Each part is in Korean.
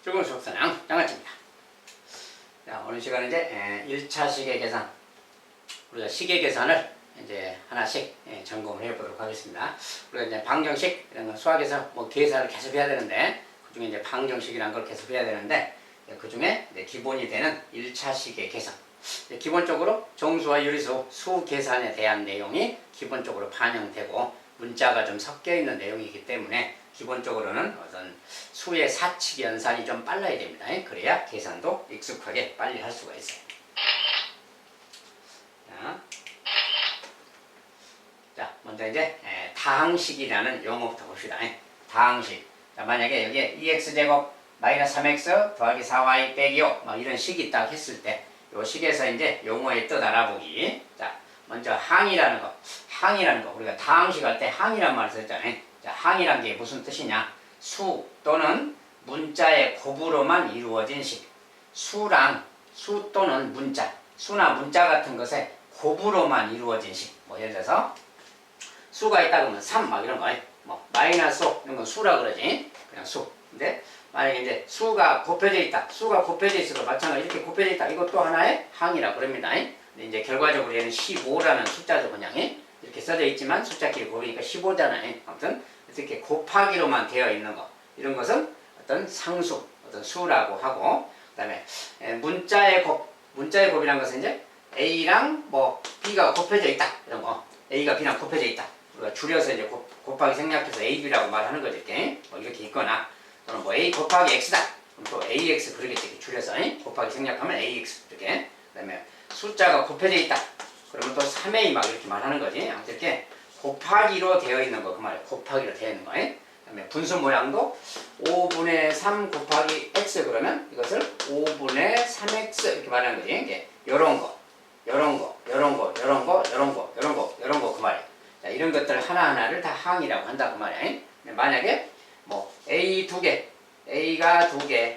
즐거운 수업사냥 양아치입니다. 자, 오늘 시간은 이제 1차 시계 계산, 우리가 시계 계산을 이제 하나씩 점검을 해보도록 하겠습니다. 우리가 이제 방정식 이런 거 수학에서 뭐 계산을 계속 해야 되는데, 그 중에 이제 방정식이라는 걸 계속 해야 되는데, 그 중에 기본이 되는 1차 시계 계산. 기본적으로 정수와 유리수 수 계산에 대한 내용이 기본적으로 반영되고 문자가 좀 섞여 있는 내용이기 때문에 기본적으로는 어떤 수의 사칙 연산이 좀 빨라야 됩니다. 그래야 계산도 익숙하게 빨리 할 수가 있어요. 자, 먼저 이제 다항식이라는 용어부터 봅시다. 다항식. 자, 만약에 여기에 2x제곱 마이너스 3x 더하기 4y 빼기 5 뭐 이런 식이 딱 했을 때 요 식에서 이제 용어의 뜻 알아보기. 자, 먼저 항이라는 거. 우리가 다항식 할 때 항이란 말을 썼잖아요. 자, 항이란 게 무슨 뜻이냐? 수 또는 문자의 곱으로만 이루어진 식. 수 또는 문자. 수나 문자 같은 것에 곱으로만 이루어진 식. 뭐 예를 들어서 수가 있다 그러면 3 막 이런 거. 뭐 마이너스 5 이런 건 수라 그러지. 그냥 수. 근데 만약에 이제 수가 곱해져 있다. 수가 곱해져 있어도 마찬가지로 이렇게 곱해져 있다. 이것도 하나의 항이라고 그럽니다. 근데 이제 결과적으로 얘는 15라는 숫자죠, 그냥. 이렇게 써져 있지만 숫자끼리 곱이니까 15잖아요. 아무튼 이렇게 곱하기로만 되어 있는 거. 이런 것은 어떤 상수, 어떤 수라고 하고, 그 다음에 문자의 곱이라는 것은 이제 A랑 뭐 B가 곱해져 있다. 이런 거. A가 B랑 곱해져 있다. 우리가 줄여서 이제 곱하기 생략해서 A, B라고 말하는 거죠. 이렇게. 뭐 이렇게 있거나, 또는 뭐 A 곱하기 X다. 그럼 또 AX 그러겠지. 이렇게 줄여서 곱하기 생략하면 AX. 이렇게. 그 다음에 숫자가 곱해져 있다. 그러면 또 3A 막 이렇게 말하는 거지. 아무튼 이렇게 곱하기로 되어 있는 거. 그 말이에요. 곱하기로 되어 있는 거. 그 다음에 분수 모양도 5분의 3 곱하기 X 그러면 이것을 5분의 3X 이렇게 말하는 거지. 이게 요런 거. 그 말이에요. 자, 이런 것들 하나하나를 다 항이라고 한다. 그 말이에요. 만약에 뭐 A 두 개, A가 두 개,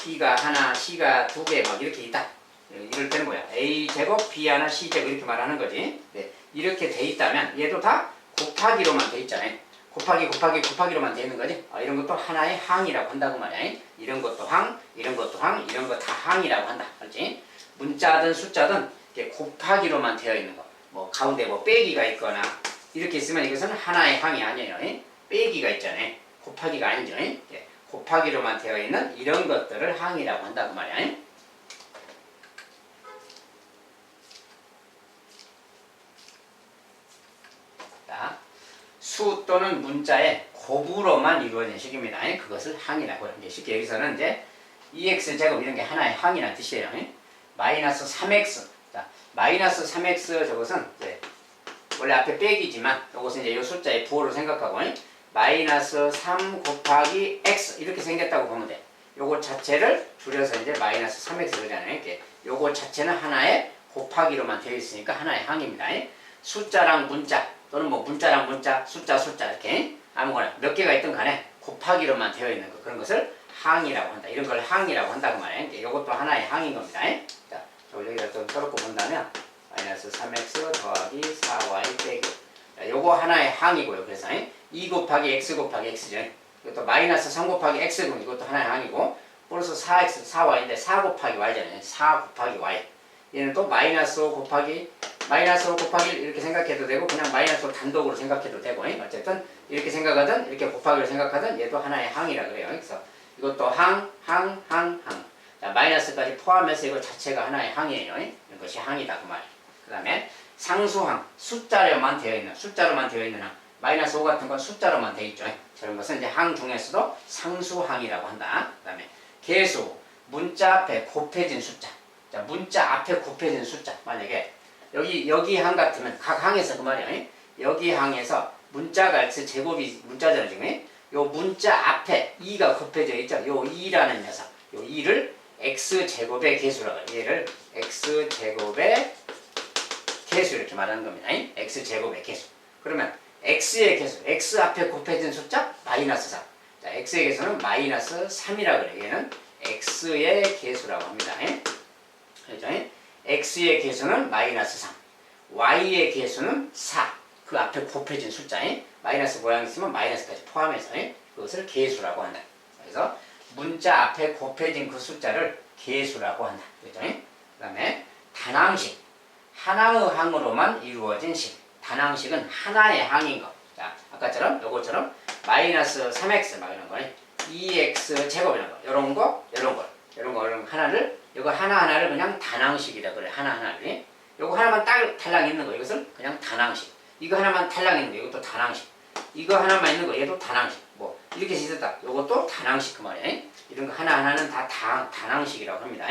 B가 하나, C가 두 개 막 이렇게 있다. 이럴 때는 뭐야? A 제곱, B 하나, C 제곱 이렇게 말하는 거지. 네, 이렇게 돼 있다면 얘도 다 곱하기로만 돼 있잖아요. 곱하기로만 돼 있는 거지. 이런 것도 하나의 항이라고 한다고 말이야. 이런 것도 항, 이런 것도 항, 이런 거 다 항이라고 한다. 알지? 문자든 숫자든 이렇게 곱하기로만 되어 있는 거. 뭐 가운데 뭐 빼기가 있거나 이렇게 있으면 이것은 하나의 항이 아니에요. 빼기가 있잖아요. 곱하기가 아니죠. 곱하기로만 되어 있는 이런 것들을 항이라고 한다고 말이야. 자, 수 또는 문자의 곱으로만 이루어진 식입니다. 그것을 항이라고 합니다. 쉽게 여기서는 이제 2x제곱 이런 게 하나의 항이라는 뜻이에요. 마이너스 3x. 자, 마이너스 3x 저것은 이제 원래 앞에 빼기지만 이것은 이제 이 숫자의 부호로 생각하고 마이너스 3 곱하기 x 이렇게 생겼다고 보면 돼. 요거 자체를 줄여서 이제 마이너스 3x 그러잖아요. 이렇게 요거 자체는 하나의 곱하기로만 되어 있으니까 하나의 항입니다. 숫자랑 문자 또는 뭐 문자랑 문자, 숫자 이렇게 아무거나 몇 개가 있든 간에 곱하기로만 되어 있는 거 그런 것을 항이라고 한다. 이런 걸 항이라고 한다고 말해요. 이것도 하나의 항인 겁니다. 자, 여기다 좀 써놓고 본다면 마이너스 3x 더하기 4y 빼기 요거 하나의 항이고요. 그래서 2 곱하기 x 곱하기 x죠. 이것도 마이너스 3 곱하기 x고 이것도 하나의 항이고 플러스 4x 4y인데 4 곱하기 y잖아요. 4 곱하기 y. 얘는 또 마이너스 5 곱하기 1 이렇게 생각해도 되고 그냥 마이너스 5 단독으로 생각해도 되고 어쨌든 이렇게 생각하든 이렇게 곱하기로 생각하든 얘도 하나의 항이라 그래요. 그래서 이것도 항. 자, 마이너스까지 포함해서 이거 자체가 하나의 항이에요. 이것이 항이다 그 말. 그 다음에 상수항, 숫자로만 되어 있는 항. 마이너스 5 같은 건 숫자로만 되어 있죠. 저런 것은 이제 항 중에서도 상수항이라고 한다. 그 다음에 계수, 문자 앞에 곱해진 숫자. 자, 문자 앞에 곱해진 숫자. 만약에 여기 항 같으면 각 항에서 그 말이에요. 여기 항에서 문자가 x 제곱이 문자잖아요. 지금. 요 문자 앞에 2가 곱해져 있죠. 요 2라는 녀석. 요 2를 x제곱의 개수라고 해요. 얘를 x제곱의 개수 이렇게 말하는 겁니다. x제곱의 개수. 그러면 x의 개수, x 앞에 곱해진 숫자 마이너스 3. 자, x의 개수는 마이너스 3이라고 그래요. 얘는 x의 개수라고 합니다. 그렇죠? x의 개수는 마이너스 3. y의 개수는 4. 그 앞에 곱해진 숫자. 마이너스 모양이 있으면 마이너스까지 포함해서 그것을 개수라고 한다. 그래서 문자 앞에 곱해진 그 숫자를 개수라고 한다. 그죠? 그 다음에 단항식. 하나의 항으로만 이루어진 식. 단항식은 하나의 항인 거. 자, 아까처럼 요거처럼 마이너스 3x 막 이런 거네. 2x 제곱 이런 거. 요런 거, 요런 거. 요런 거, 요런 거 하나를 요거 하나하나를 그냥 단항식이라 그래. 하나하나를. 요거 하나만 딱 달랑 있는 거. 이것을 그냥 단항식. 이거 하나만 달랑 있는 거. 이것도 단항식. 이거 하나만 있는 거. 얘도 단항식. 뭐 이렇게 있었다. 요것도 단항식 그 말이야. 이런 거 하나하나는 다 단항식이라고 합니다.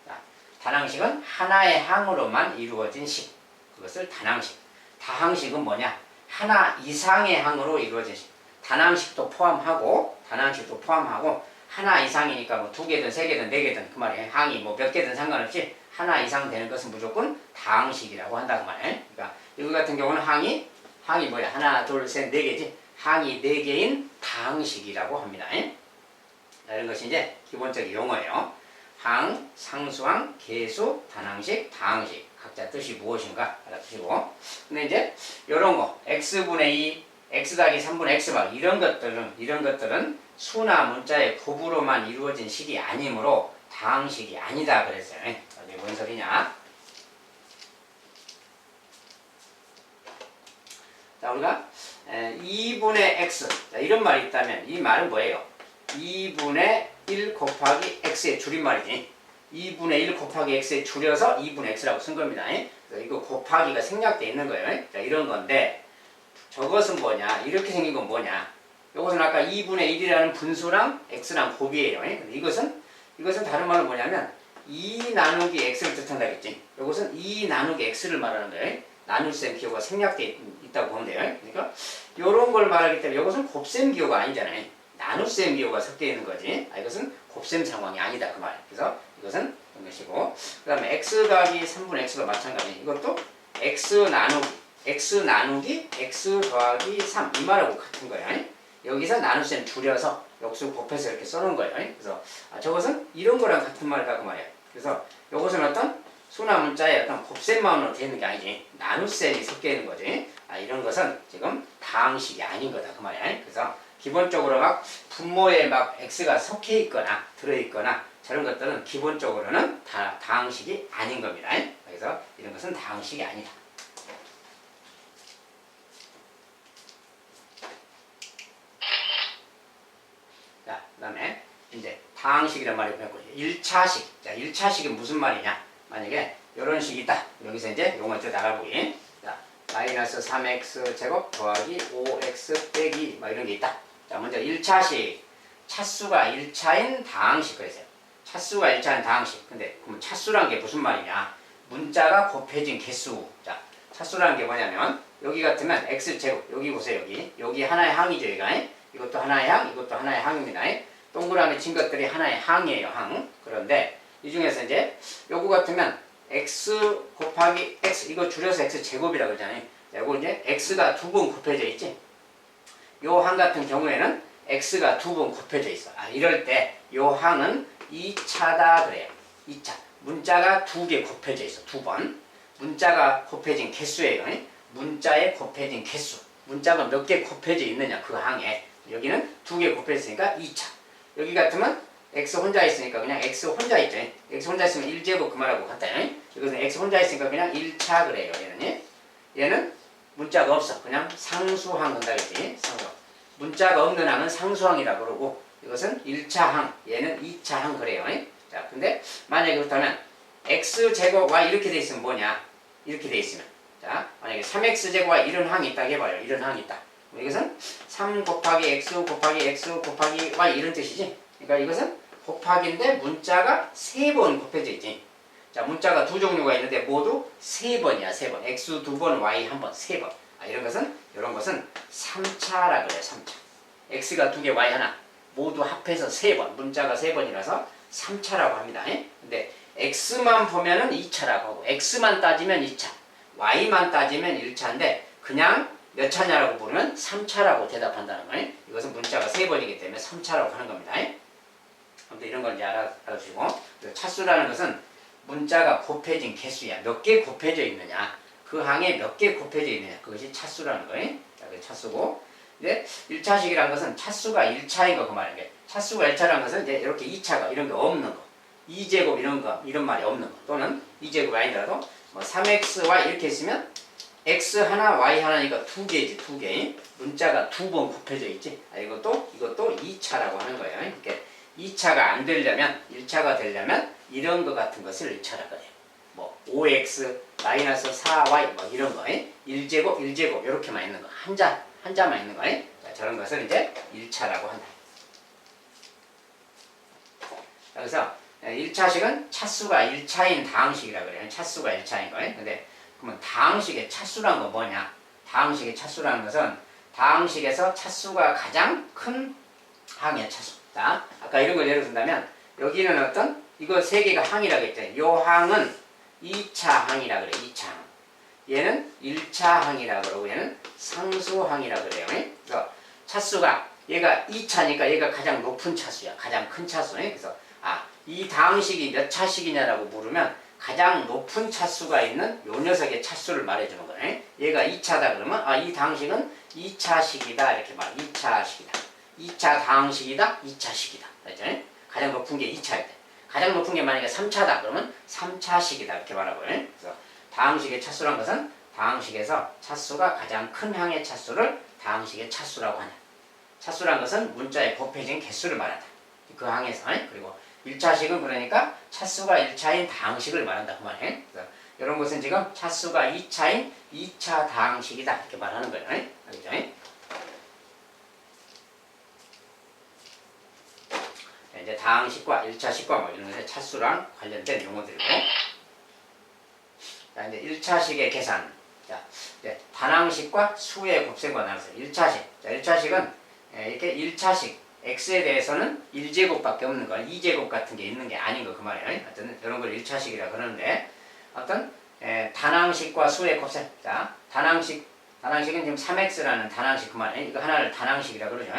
자, 단항식은 하나의 항으로만 이루어진 식. 그것을 단항식. 다항식은 뭐냐? 하나 이상의 항으로 이루어진 식. 단항식도 포함하고 하나 이상이니까 뭐 두 개든 세 개든 네 개든 그 말이에요. 항이 뭐 몇 개든 상관없이 하나 이상 되는 것은 무조건 다항식이라고 한다 그 말이에요. 그러니까 이거 같은 경우는 항이 뭐야? 하나, 둘, 셋, 네 개지. 항이 네 개인 다항식이라고 합니다. 이런 것이 이제 기본적인 용어예요. 항, 상수항, 개수, 단항식, 다항식. 각자 뜻이 무엇인가 알아두시고. 근데 이제 이런 거 x분의 2, x 더하기 3분의 x 막 이런 것들은 수나 문자의 곱으로만 이루어진 식이 아니므로 다항식이 아니다 그랬어요. 이게 뭔 소리냐? 자, 우리가 2분의 x 자, 이런 말이 있다면 이 말은 뭐예요? 2분의 1 곱하기 x의 줄임말이지. 2분의 1 곱하기 x에 줄여서 2분의 x라고 쓴 겁니다. 그래서 이거 곱하기가 생략되어 있는 거예요. 자, 이런 건데 저것은 뭐냐? 이렇게 생긴 건 뭐냐? 이것은 아까 2분의 1이라는 분수랑 x랑 곱이에요. 근데 이것은 다른 말로 뭐냐면 2 나누기 x를 뜻한다 했지. 이것은 2 나누기 x를 말하는 거예요. 나눗셈 기호가 생략되어 있다고 보면 돼요. 그러니까 이런 걸 말하기 때문에 이것은 곱셈 기호가 아니잖아요. 나눗셈 기호가 섞여 있는 거지. 이것은 곱셈 상황이 아니다 그 말. 그래서 이것은 이런 것이고, 그 다음에 x 더하기 3분의 x도 마찬가지. 이것도 x 나누기 x 더하기 3 이 말하고 같은 거예요. 여기서 나눗셈 줄여서 역수 곱해서 이렇게 써놓은 거예요. 그래서 저것은 이런 거랑 같은 말이다 그 말이에요. 그래서 이것은 어떤 수나 문자의 어떤 곱셈만으로 되는 게 아니지. 나눗셈이 섞여 있는 거지. 이런 것은 지금 다항식이 아닌 거다 그 말이야. 그래서 기본적으로 막 분모에 막 x가 섞여 있거나 들어 있거나 저런 것들은 기본적으로는 다 다항식이 아닌 겁니다. 그래서 이런 것은 다항식이 아니다. 자, 그다음에 이제 다항식이란 말이 배웠고 1차식. 자, 1차식은 무슨 말이냐? 만약에 이런 식이 있다. 여기서 이제 용어 좀 알아보기. 자, 마이너스 3x 제곱 더하기 5x 빼기 막 이런 게 있다. 자, 먼저 1차식. 차수가 1차인 다항식 그랬어요. 차수가 1차인 다항식. 근데 그럼 차수란 게 무슨 말이냐? 문자가 곱해진 개수. 자, 차수라는 게 뭐냐면 여기 같으면 x 제곱. 여기 보세요. 여기 하나의 항이죠. 이것도 하나의 항, 이것도 하나의 항입니다. 동그라미 친 것들이 하나의 항이에요. 항. 그런데 이 중에서 이제 요거 같으면 x 곱하기 x 이거 줄여서 x 제곱이라고 그러잖아요. 요거 이제 x가 두 번 곱해져 있지. 요 항 같은 경우에는 x가 두 번 곱해져 있어. 이럴 때 요 항은 2차다 그래요. 2차. 문자가 두 개 곱해져 있어. 두 번. 문자가 곱해진 개수예요. 문자에 곱해진 개수. 문자가 몇 개 곱해져 있느냐 그 항에. 여기는 두 개 곱해져 있으니까 2차. 여기 같으면 x 혼자 있으니까 그냥 x 혼자 있죠. x 혼자 있으면 1제곱 그 말하고 같다. 이것은 x 혼자 있으니까 그냥 1차 그래요. 얘는 문자가 없어. 그냥 상수항 한다 그랬지. 상수항. 문자가 없는 항은 상수항이라고 그러고 이것은 1차 항, 얘는 2차 항 그래요. 자, 근데 만약에 그렇다면 x제곱 y 이렇게 돼 있으면 뭐냐? 이렇게 돼 있으면 자, 만약에 3x제곱 y 이런 항이 있다고 해봐요. 이런 항이 있다. 이것은 3 곱하기 x 곱하기 x 곱하기 y 이런 뜻이지. 그러니까 이것은 곱하기인데 문자가 3번 곱해져 있지. 자, 문자가 두 종류가 있는데 모두 3번이야. 3번. x 2번, y 1번, 3번. 이런 것은 3차라 그래요. 3차. x가 2개, y 하나. 모두 합해서 3번. 문자가 3번이라서 3차라고 합니다. 근데 x만 보면은 2차라고 하고 x만 따지면 2차. y만 따지면 1차인데 그냥 몇 차냐라고 물으면 3차라고 대답한다는 거예요. 이것은 문자가 3번이기 때문에 3차라고 하는 겁니다. 아무튼 이런 걸 이제 알아주시고 차수라는 것은 문자가 곱해진 개수야. 몇 개 곱해져 있느냐. 그 항에 몇 개 곱해져 있느냐. 그것이 차수라는 거예요. 자, 그게 차수고 이제 1차식이란 것은 차수가 1차인 거 그 말이에요. 차수가 1차라는 것은 이제 이렇게 2차가 이런 게 없는 거. 2제곱 이런 거, 이런 말이 없는 거. 또는 2제곱이 아니더라도 뭐 3xy 이렇게 있으면 x 하나, y 하나니까 두 개지, 두 개. 문자가 두 번 곱해져 있지. 이것도 2차라고 하는 거예요. 이렇게 2차가 안 되려면, 1차가 되려면 이런 거 같은 것을 1차라고 해요. 뭐 5x 마이너스 4y 뭐 이런 거. 1제곱, 1제곱 이렇게만 있는 거. 한자만 있는 거. 자, 저런 것을 이제 1차라고 한다. 그래서 1차식은 차수가 1차인 다항식이라고 그래요. 차수가 1차인 거예요. 근데 그러면 다항식의 차수란 건 뭐냐? 다항식의 차수라는 것은 다항식에서 차수가 가장 큰 항의 차수. 자, 아까 이런 걸 예로 든다면 여기는 어떤 이거 세 개가 항이라고 했잖아요. 요 항은 2차 항이라 그래요. 2차 항. 얘는 1차 항이라 그러고 얘는 상수항이라 그래요. 그래서 차수가 얘가 2차니까 얘가 가장 높은 차수야. 가장 큰 차수. 그래서 이 다항식이 몇 차식이냐라고 물으면 가장 높은 차수가 있는 요 녀석의 차수를 말해주는 거네. 얘가 2차다 그러면 이 다항식은 2차식이다 이렇게 말해. 2차식이다. 2차 다항식이다. 2차식이다. 알죠? 가장 높은 게 2차일 때. 가장 높은 게 만약에 3차다 그러면 3차식이다 이렇게 말하고요. 그래서 다항식의 차수란 것은 다항식에서 차수가 가장 큰 항의 차수를 다항식의 차수라고 하냐. 차수란 것은 문자에 곱해진 개수를 말한다. 그 항에서. 그리고 1차식은 그러니까 차수가 1차인 다항식을 말한다 그 말이에요. 그래서 이런 것은 지금 차수가 2차인 2차 다항식이다 이렇게 말하는 거예요. 알겠죠? 이제 다항식과 1차식과 뭐 이런 것의 차수랑 관련된 용어들이고, 자 이제 1차식의 계산. 자 이제 단항식과 수의 곱셈과 나눠서 1차식. 자 1차식은 이렇게 1차식 x에 대해서는 1제곱밖에 없는 거, 2제곱 같은 게 있는 게 아닌 거 그 말이에요. 하여튼 이런 걸 1차식이라 그러는데 어떤 단항식과 수의 곱셈. 자 단항식은 지금 3x라는 단항식 그 말이에요. 이거 하나를 단항식이라 그러죠.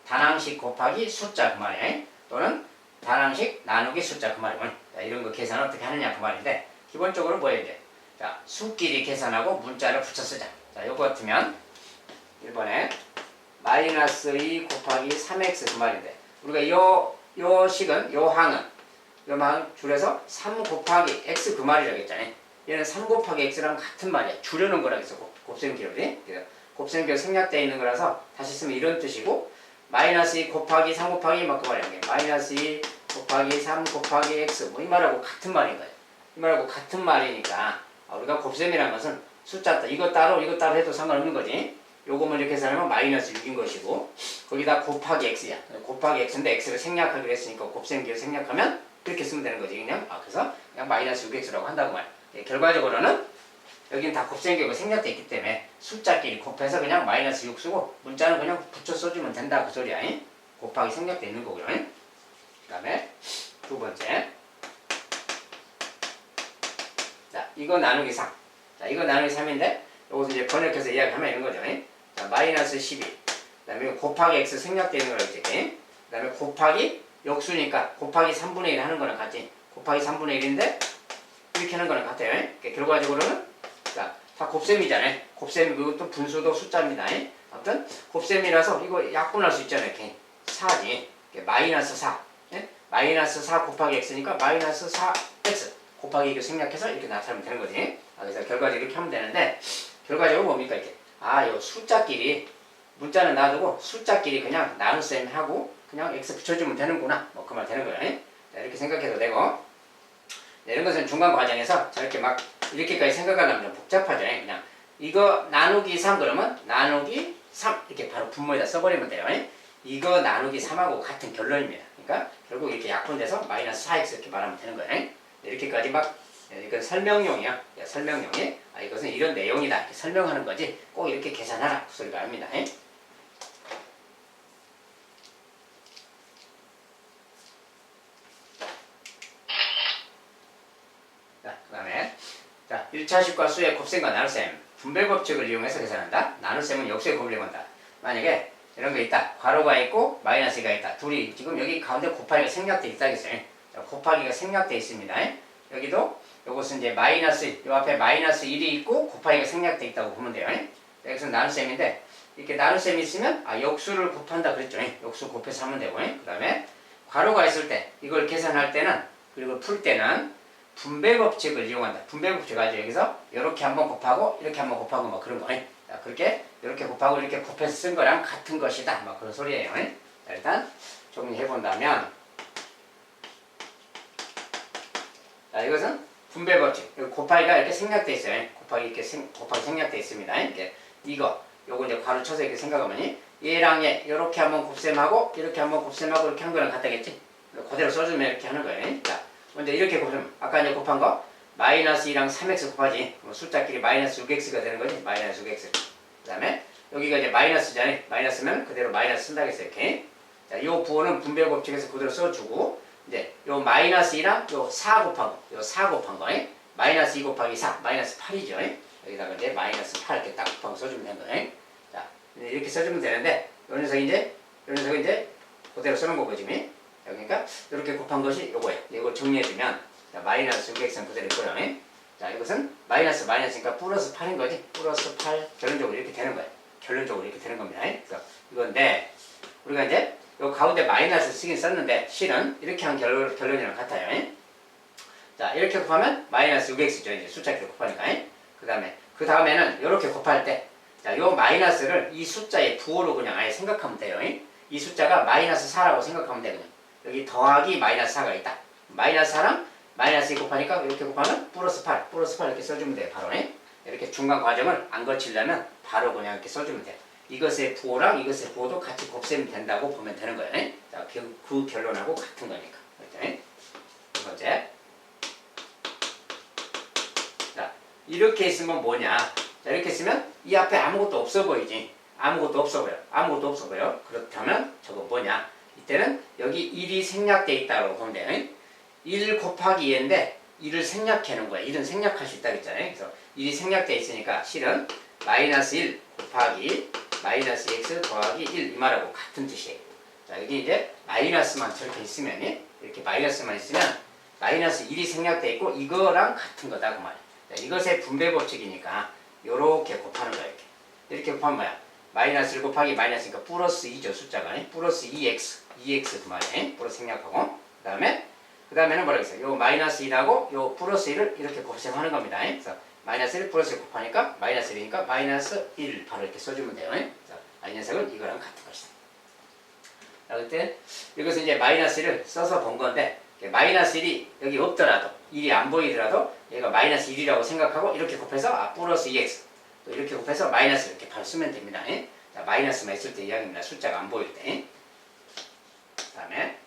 단항식 곱하기 숫자 그 말이에요. 또는 단항식 나누기 숫자 그 말이에요. 자, 이런 거 계산 어떻게 하느냐 그 말인데 기본적으로 뭐예요 이제? 자 수끼리 계산하고 문자를 붙여 쓰자. 자 요거 같으면 1번에 마이너스 2 곱하기 3x 그 말인데 우리가 요 식은 요 항은 줄여서 3 곱하기 x 그 말이라고 했잖아요. 얘는 3 곱하기 x랑 같은 말이야. 줄여놓은 거라고 해서 곱셈기호리. 그래서 곱셈기호 생략되어 있는 거라서 다시 쓰면 이런 뜻이고 마이너스 2 곱하기 3 곱하기 막 그 말이야. 마이너스 2 곱하기 3 곱하기 x 뭐 이 말하고 같은 말인 거예요. 이 말하고 같은 말이니까 우리가 곱셈이라는 것은 숫자 이거 따로 해도 상관없는 거지. 요거만 이렇게 해서 하면 마이너스 6인 것이고 거기다 곱하기 x야. 곱하기 x인데 x를 생략하기로 했으니까 곱셈기를 생략하면 이렇게 쓰면 되는 거지 그냥. 그래서 그냥 마이너스 6x라고 한다고 말. 결과적으로는 여기는 다 곱셈기가 생략되어 있기 때문에 숫자끼리 곱해서 그냥 마이너스 6 쓰고 문자는 그냥 붙여 써주면 된다 그 소리야. 곱하기 생략되어 있는 거고요. 그 다음에 두 번째. 자 이거 나누기 3. 자 이거 나누기 3인데 요것을 이제 번역해서 이야기하면 이런 거죠. 자, 마이너스 12. 그 다음에 곱하기 x 생략되어 있는 거라고 했지. 그 다음에 곱하기 역수니까 곱하기 3분의 1 하는 거랑 같지. 곱하기 3분의 1인데 이렇게 하는 거랑 같아요. 결과적으로는 자, 다 곱셈이잖아요. 곱셈 그것도 분수도 숫자입니다. 아무튼 곱셈이라서 이거 약분할 수 있잖아요. 이렇게 4지. 마이너스 4. 마이너스 4 곱하기 x니까 마이너스 4x 곱하기 이거 생략해서 이렇게 나타내면 되는 거지. 그래서 결과적으로 이렇게 하면 되는데 결과적으로 뭡니까 이렇게 요 숫자끼리 문자는 놔두고 숫자끼리 그냥 나눗셈 하고 그냥 x 붙여주면 되는구나 뭐 그 말 되는 거예요. 이렇게 생각해도 되고 이런 것은 중간 과정에서 저렇게 막 이렇게까지 생각하려면 좀 복잡하죠. 그냥 이거 나누기 3 그러면 나누기 3 이렇게 바로 분모에다 써버리면 돼요. 이거 나누기 3하고 같은 결론입니다. 그러니까 결국 이렇게 약분돼서 마이너스 4x 이렇게 말하면 되는 거예요. 이렇게까지 막 이건 설명용이야. 설명용이. 이것은 이런 내용이다. 이렇게 설명하는 거지. 꼭 이렇게 계산하라. 그 소리가 아닙니다. 자, 그 다음에. 자, 1차식과 수의 곱셈과 나눗셈. 분배 법칙을 이용해서 계산한다. 나눗셈은 역수의 곱을 이용한다. 만약에 이런 거 있다. 괄호가 있고 마이너스가 있다. 둘이 지금 여기 가운데 곱하기가 생략되어 있다겠어요. 곱하기가 생략되어 있습니다. 여기도 요것은 이제 마이너스 요 앞에 마이너스 1이 있고 곱하기가 생략되어 있다고 보면 돼요. 여기서 나눗셈인데 이렇게 나눗셈이 있으면 역수를 곱한다 그랬죠. 역수 곱해서 하면 되고 그 다음에 괄호가 있을 때 이걸 계산할 때는 그리고 풀 때는 분배 법칙을 이용한다. 분배 법칙 알죠? 여기서 이렇게 한번 곱하고 이렇게 한번 곱하고 뭐 그런 거. 자, 그렇게 이렇게 곱하고 이렇게 곱해서 쓴 거랑 같은 것이다. 뭐 그런 소리예요. 자, 일단 정리해 본다면 자, 이것은 분배 법칙. 곱하기가 이렇게 생략돼 있어요. 곱하기 생략돼 있습니다. 이렇게 요거 이제 괄호 쳐서 이렇게 생각하면 얘랑 얘 이렇게 한번 곱셈하고 이렇게 한번 곱셈하고 이렇게 한 거랑 같다겠지? 그대로 써주면 이렇게 하는 거예요. 자, 먼저 이렇게 곱하면 아까 이제 곱한 거 마이너스 2랑 3x 곱하지. 숫자끼리 마이너스 6x가 되는 거지. 마이너스 6x. 그 다음에 여기가 이제 마이너스잖아요. 마이너스면 그대로 마이너스 쓴다겠어요. 이렇게. 자, 요 부호는 분배 법칙에서 그대로 써주고 이제 요 마이너스 2랑 요 4 곱한 거. 요 4 곱한 거. 마이너스 2 곱하기 4. 마이너스 8이죠. 여기다가 이제 마이너스 8 이렇게 딱 곱한 거 써주면 되는 거예요. 자, 이렇게 써주면 되는데 요 녀석은 이제 그대로 쓰는 거고 지금. 그러니까 이렇게 곱한 것이 요거예요. 이걸 정리해주면 자, 마이너스 6x는 그대로 있고요. 자, 이것은 마이너스니까 플러스 8인 거지. 플러스 8 결론적으로 이렇게 되는 거예요. 결론적으로 이렇게 되는 겁니다. 그래서 이건데 우리가 이제 요 가운데 마이너스 쓰긴 썼는데 실은 이렇게 한 결론이랑 같아요. 자, 이렇게 곱하면 마이너스 6x죠. 이제 숫자끼리 곱하니까. 그 다음에는 이렇게 곱할 때 자, 요 마이너스를 이 숫자의 부호로 그냥 아예 생각하면 돼요. 이 숫자가 마이너스 4라고 생각하면 되거든요. 여기 더하기 마이너스 4가 있다. 마이너스 4랑 마이너스 2 곱하니까 이렇게 곱하면 플러스 8 이렇게 써주면 돼요. 바로 이렇게 중간 과정을 안 거치려면 바로 그냥 이렇게 써주면 돼요. 이것의 부호랑 이것의 부호도 같이 곱셈이 된다고 보면 되는 거예요. 자, 그 결론하고 같은 거니까. 그렇죠? 두 번째. 자, 이렇게 있으면 뭐냐? 자, 이렇게 있으면 이 앞에 아무것도 없어 보이지. 아무것도 없어 보여. 그렇다면 저거 뭐냐? 이때는 여기 1이 생략돼 있다고 보면 돼요. 1 곱하기 2인데 1을 생략해 놓은 거야. 1은 생략할 수 있다고 했잖아요. 그래서 1이 생략돼 있으니까 실은 마이너스 1 곱하기 마이너스 x 더하기 1 이 말하고 같은 뜻이에요. 자, 여기 이제 마이너스만 저렇게 있으면 이렇게 마이너스만 있으면 마이너스 1이 생략돼 있고 이거랑 같은 거다 그 말이에요. 자, 이것의 분배 법칙이니까 요렇게 곱하는 거야. 이렇게 곱하면 뭐야? 마이너스 1 곱하기 마이너스니까 플러스 2죠. 숫자가 플러스 2x 그 말이에요. 플러스 생략하고 그 다음에는 뭐라고 했어요? 요 마이너스 2라고 요 플러스 1을 이렇게 곱셈하는 겁니다. 그래서 마이너스 1 플러스 1 곱하니까 마이너스 1이니까 마이너스 1 바로 이렇게 써주면 돼요. 그래서 이 녀석은 이거랑 같은 것이다. 자, 그때 이것은 이제 마이너스 1을 써서 본 건데 마이너스 1이 여기 없더라도 1이 안 보이더라도 얘가 마이너스 1이라고 생각하고 이렇게 곱해서 플러스 2x 또 이렇게 곱해서 마이너스 이렇게 바로 쓰면 됩니다. 자, 마이너스만 있을 때 이야기입니다. 숫자가 안 보일 때. 그 다음에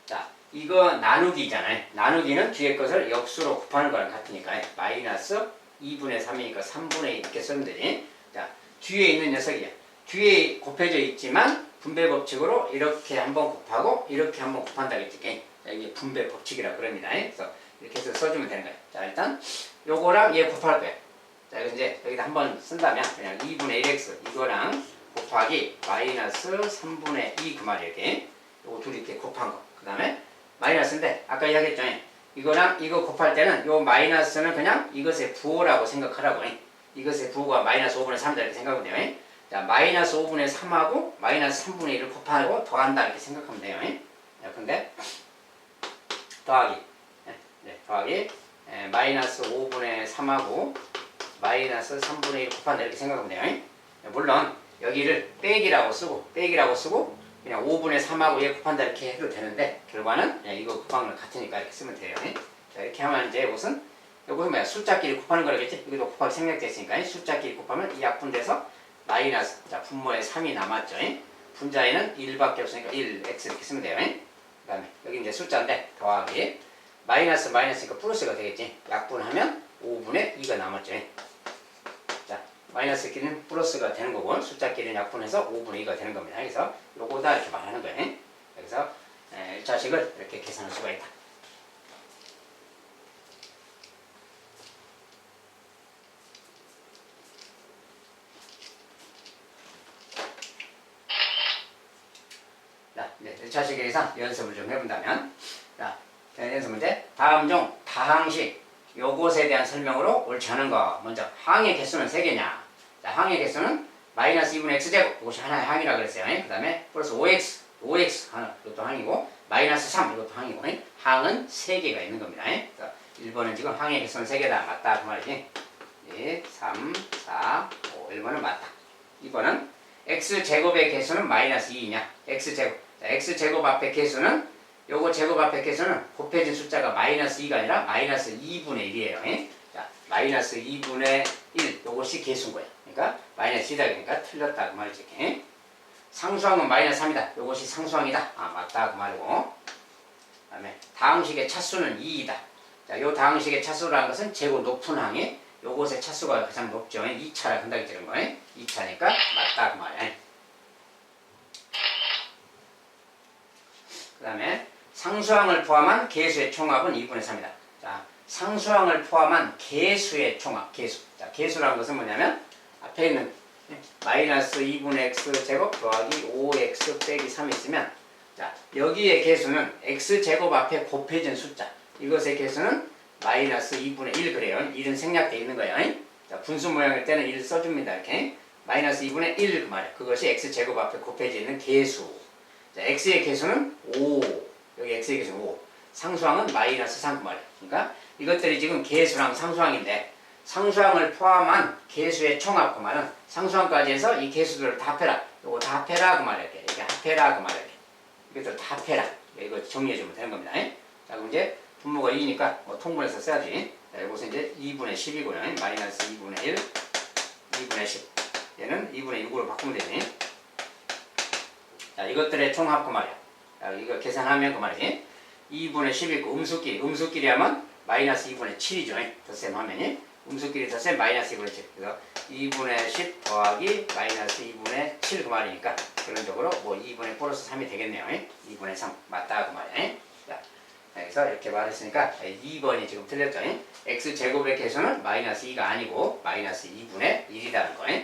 자, 이거 나누기잖아요. 나누기는 뒤에 것을 역수로 곱하는 거랑 같으니까 마이너스 2분의 3이니까 3분의 2 이렇게 쓰면 되지. 자, 뒤에 있는 녀석이야. 뒤에 곱해져 있지만 분배 법칙으로 이렇게 한번 곱하고 이렇게 한번 곱한다 그랬지. 이게 분배 법칙이라고 그럽니다. 그래서 이렇게 해서 써주면 되는 거예요. 자, 일단 요거랑 얘 곱할 거예요. 자, 이제 여기다 한번 쓴다면 그냥 2분의 1x 이거랑 곱하기 마이너스 3분의 2 그 말이에요. 이렇게 요거 둘이 이렇게 곱한 거. 그 다음에 마이너스인데 아까 이야기했죠. 이거랑 이거 곱할 때는 요 마이너스는 그냥 이것의 부호라고 생각하라고. 이것의 부호가 마이너스 5분의 3이다 이렇게 생각하면 돼요. 자, 마이너스 5분의 3하고 마이너스 3분의 1을 곱하고 더한다 이렇게 생각하면 돼요. 자, 근데 더하기 더하기 마이너스 5분의 3하고 마이너스 3분의 1 곱한다 이렇게 생각하면 돼요. 물론 여기를 빼기라고 쓰고 그냥 5분의 3하고 얘 곱한다 이렇게 해도 되는데 결과는 그냥 이거 곱하는 거 같으니까 이렇게 쓰면 돼요. 자, 이렇게 하면 이제 이것은 뭐야? 숫자끼리 곱하는 거라겠지? 여기도 곱하기 생략됐으니까 숫자끼리 곱하면 이 약분돼서 마이너스 자 분모에 3이 남았죠. 분자에는 1밖에 없으니까 1x 이렇게 쓰면 돼요. 그 다음에 여기 이제 숫자인데 더하기 마이너스니까 플러스가 되겠지. 약분하면 5분의 2가 남았죠. 자, 마이너스끼리는 플러스가 되는 거고 숫자끼리는 약분해서 5분의 2가 되는 겁니다. 그래서 요거다 이렇게 말하는 거예요. 그래서 1차식을 이렇게 계산할 수가 있다. 자, 이제 1차식에 대해서 연습을 좀 해본다면 자, 연습 문제 다음 중 다항식 요것에 대한 설명으로 옳지 않은 거. 먼저 항의 개수는 3개냐. 자, 항의 개수는 마이너스 2분의 x제곱. 이것이 하나의 항이라 그랬어요. 그 다음에 플러스 5x 하나, 이것도 항이고 마이너스 3 이것도 항이고 항은 3개가 있는 겁니다. 그래서 1번은 지금 항의 개수는 3개다. 맞다 그 말이지. 3, 4, 5. 1번은 맞다. 2번은 x제곱의 개수는 마이너스 2이냐. x제곱. 자, x제곱 앞에 개수는 요거 제곱 앞에 개수는 곱해진 숫자가 마이너스 2가 아니라 마이너스 2분의 1이에요. 자, 마이너스 2분의 1 요것이 개수인 거예요. 그러니까 마이너스 2다 그러니까 틀렸다 그 말이지. 상수항은 마이너스 3이다. 요것이 상수항이다. 아 맞다 그 말이고. 그 다음에 다항식의 차수는 2이다. 자, 요 다항식의 차수라는 것은 제곱 높은 항이 요것의 차수가 가장 높죠. 2차라 한다고 되는 거예요. 2차니까 맞다 그 말이야. 그 다음에 상수항을 포함한 개수의 총합은 2분의 3이다. 자, 상수항을 포함한 개수의 총합, 개수. 자, 개수라는 것은 뭐냐면 앞에 있는 마이너스 2분의 x제곱 더하기 5x 빼기 3이 있으면 자, 여기의 개수는 x제곱 앞에 곱해진 숫자. 이것의 개수는 마이너스 2분의 1 그래요. 1은 생략되어 있는 거예요. 자, 분수 모양일 때는 1 써줍니다. 이렇게. 마이너스 2분의 1 그 말이에요. 그것이 x제곱 앞에 곱해져 있는 개수. 자, x의 개수는 5. 여기 x의 개수는 5. 상수항은 마이너스 3 그 말이에요. 그러니까 이것들이 지금 개수랑 상수항인데 상수항을 포함한 개수의 총합 그 말은 상수항까지 해서 이 개수들을 다 합해라. 요거 다 합해라 그 말이에요. 이렇게 합해라 그 말이에요. 이것들 다 합해라. 이거 정리해주면 되는 겁니다. 자, 그럼 이제 분모가 2니까 뭐 통분해서 써야지. 자, 이것은 이제 2분의 10이고요. 마이너스 2분의 1, 2분의 10. 얘는 2분의 6으로 바꾸면 되지. 자, 이것들의 총합 그 말이야. 자, 이거 계산하면 그 말이지. 2분의 10이 있고 음수끼리 하면 마이너스 2분의 7이죠. 덧셈 하면이. 음수끼리 덧셈 마이너스 2분의 7. 그래서 2분의 10 더하기 마이너스 2분의 7 그 말이니까 결론적으로 뭐 2분의 플러스 3이 되겠네요. 2분의 3 맞다 그 말이야. 자, 그래서 이렇게 말했으니까 2번이 지금 틀렸죠. x제곱의 개수는 마이너스 2가 아니고 마이너스 2분의 1이라는 거예요.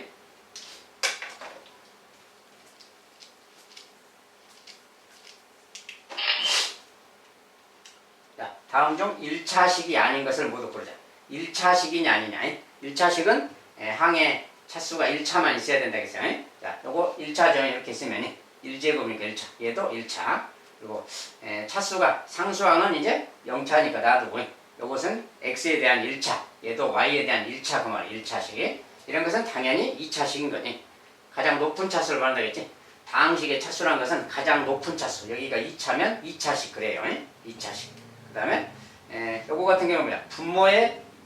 자, 다음 중 1차식이 아닌 것을 모두 고르자. 1차식이냐 아니냐. 1차식은 항의 차수가 1차만 있어야 된다 했어요. 자, 요거 1차죠. 이렇게 있으면 1제곱이니까 1차. 얘도 1차. 그리고 차수가 상수항은 이제 0차니까 놔두고 요것은 x에 대한 1차. 얘도 y에 대한 1차 그 말이에요. 1차식. 이런 것은 당연히 2차식인 거니. 가장 높은 차수를 말한다겠지. 다항식의 차수라는 것은 가장 높은 차수. 여기가 2차면 2차식 그래요. 2차식. 그 다음에 요거 같은 경우는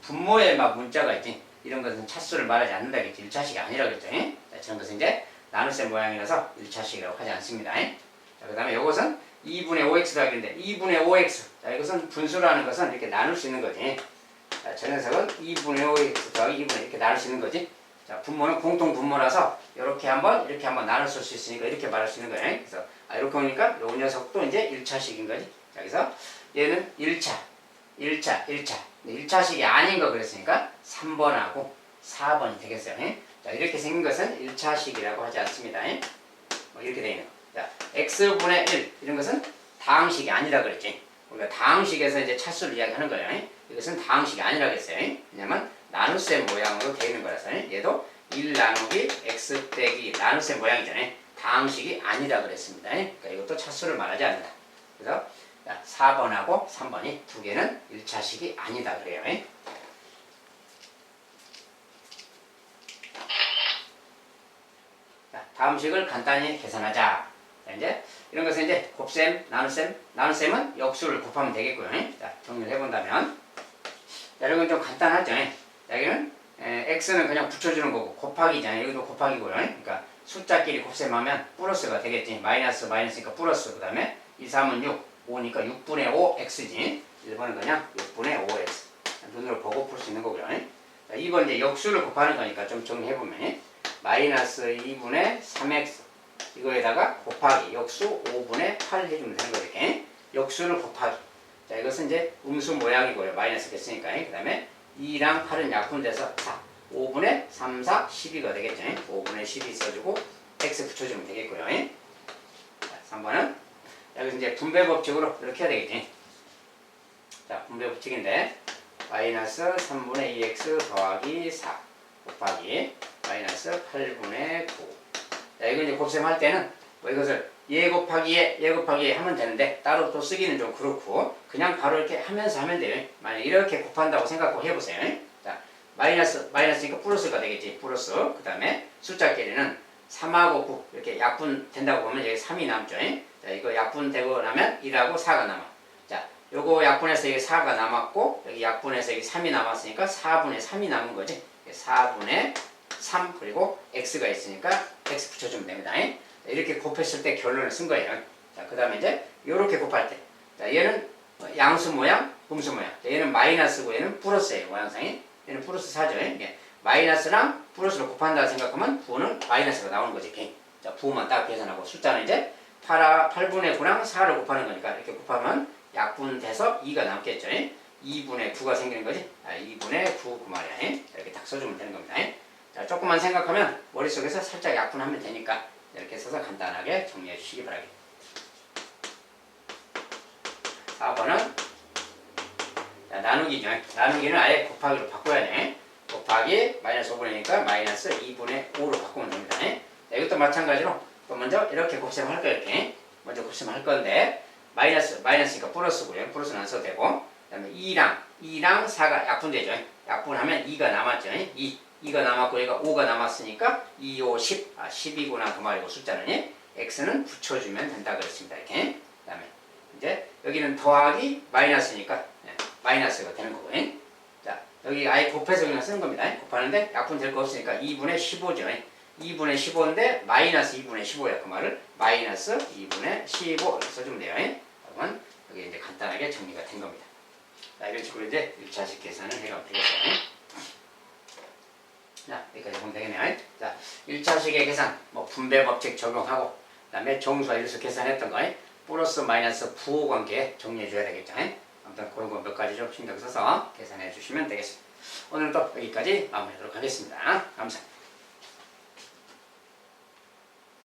분모에 막 문자가 있지. 이런 것은 차수를 말하지 않는다겠지. 1차식이 아니라겠죠. 자, 저런 것은 이제 나눗셈 모양이라서 1차식이라고 하지 않습니다. 자, 그 다음에 요것은 2분의 5x 더하기인데 2분의 5x. 자, 이것은 분수라는 것은 이렇게 나눌 수 있는 거지. 자, 저 녀석은 2분의 5x 더하기 2분의 이렇게 나눌 수 있는 거지. 자, 분모는 공통 분모라서 이렇게 한번 나눌 수 있으니까 이렇게 말할 수 있는 거예요. 그래서 이렇게 오니까 요 녀석도 이제 1차식인 거지. 자, 그래서 얘는 1차. 1차식이 아닌 거 그랬으니까 3번하고 4번이 되겠어요. 자, 이렇게 생긴 것은 1차식이라고 하지 않습니다. 뭐 이렇게 되어 있는 거. 자, x분의 1 이런 것은 다항식이 아니라 그랬지. 우리가 다항식에서 이제 차수를 이야기하는 거예요. 이것은 다항식이 아니라 그랬어요. 왜냐면 나눗셈 모양으로 되어 있는 거라서 얘도 1 나누기 x 빼기 나눗셈 모양이잖아요. 다항식이 아니라 그랬습니다. 그러니까 이것도 차수를 말하지 않는다. 그래서 4번하고 3번이 두 개는 1차식이 아니다 그래요. 자, 다음 식을 간단히 계산하자. 자, 이제 이런 것은 이제 곱셈, 나눗셈은 역수를 곱하면 되겠고요. 자, 정리를 해본다면 자, 이런 건 좀 간단하죠. 여기는 x는 그냥 붙여주는 거고 곱하기잖아요. 여기도 곱하기고요. 그러니까 숫자끼리 곱셈하면 플러스가 되겠지. 마이너스니까 플러스. 그 다음에 2, 3은 6. 5니까 6분의 5x지. 1번은 그냥 6분의 5x. 눈으로 보고 풀 수 있는 거고요. 자, 2번 이제 역수를 곱하는 거니까 좀 정리해보면 마이너스 2분의 3x 이거에다가 곱하기 역수 5분의 8 해주면 되는 거죠. 이렇게 역수를 곱하기. 자, 이것은 이제 음수 모양이고요. 마이너스 됐으니까. 그 다음에 2랑 8은 약분돼서 4. 5분의 3, 4, 12가 되겠죠. 5분의 12 써주고 x 붙여주면 되겠고요. 자, 3번은 여기서 이제 분배 법칙으로 이렇게 해야 되겠지. 자, 분배 법칙인데 마이너스 3분의 2x 더하기 4 곱하기 마이너스 8분의 9. 자, 이거 이제 곱셈할 때는 뭐 이것을 얘 곱하기 얘 곱하기 얘 하면 되는데 따로 또 쓰기는 좀 그렇고 그냥 바로 이렇게 하면서 하면 돼요. 만약 이렇게 곱한다고 생각하고 해보세요. 자, 마이너스니까 플러스가 되겠지. 플러스. 그 다음에 숫자끼리는 3하고 9 이렇게 약분 된다고 보면 여기 3이 남죠. 자, 이거 약분되고 나면 1하고 4가 남아. 자, 요거 약분해서 여기 4가 남았고 여기 약분해서 여기 3이 남았으니까 4분의 3이 남은 거지. 4분의 3 그리고 x가 있으니까 x 붙여주면 됩니다. 이렇게 곱했을 때 결론을 쓴 거예요. 자, 그 다음에 이제 이렇게 곱할 때, 자, 얘는 양수 모양, 음수 모양. 자, 얘는 마이너스고 얘는 플러스예요. 모양상이. 얘는 플러스 4죠. 마이너스랑 플러스로 곱한다 생각하면 부는 마이너스가 나오는 거지. 자, 부만 딱 계산하고 숫자는 이제 8분의 9랑 4를 곱하는 거니까 이렇게 곱하면 약분돼서 2가 남겠죠. 2분의 9가 생기는 거지. 2분의 9 그 말이야. 이렇게 딱 써주면 되는 겁니다. 자, 조금만 생각하면 머릿속에서 살짝 약분하면 되니까 이렇게 써서 간단하게 정리해 주시기 바랍니다. 4번은 나누기죠. 나누기는 아예 곱하기로 바꿔야 돼. 곱하기 마이너스 5분의니까 마이너스 2분의 5로 바꾸면 됩니다. 자, 이것도 마찬가지로 또 먼저 이렇게 곱셈할 거예요. 이렇게 먼저 곱셈할 건데 마이너스니까 플러스고요. 플러스는 안 써도 되고 그 다음에 2랑 4가 약분되죠. 약분하면 2가 남았죠. 2가 남았고 얘가 5가 남았으니까 2, 5, 10 10이구나 그 말이고 숫자는 x는 붙여주면 된다 그랬습니다. 이렇게 그 다음에 이제 여기는 더하기 마이너스니까 마이너스가 되는 거고. 자, 여기 아예 곱해서 그냥 쓰는 겁니다. 곱하는데 약분 될 거 없으니까 2분의 15죠. 2분의 15인데 마이너스 2분의 15야. 그 말을 마이너스 2분의 15 이렇게 써주면 돼요. 그러면 여기 이제 간단하게 정리가 된 겁니다. 자, 이런 식으로 이제 1차식 계산을 해가면 되겠어요. 자, 여기까지 보면 되겠네요. 자, 1차식의 계산, 뭐 분배 법칙 적용하고, 그 다음에 정수와 일수 계산했던 거, 플러스 마이너스 부호 관계 정리해 줘야 되겠죠. 아무튼 그런 거 몇 가지 좀 신경 써서 계산해 주시면 되겠습니다. 오늘은 또 여기까지 마무리하도록 하겠습니다. 감사합니다.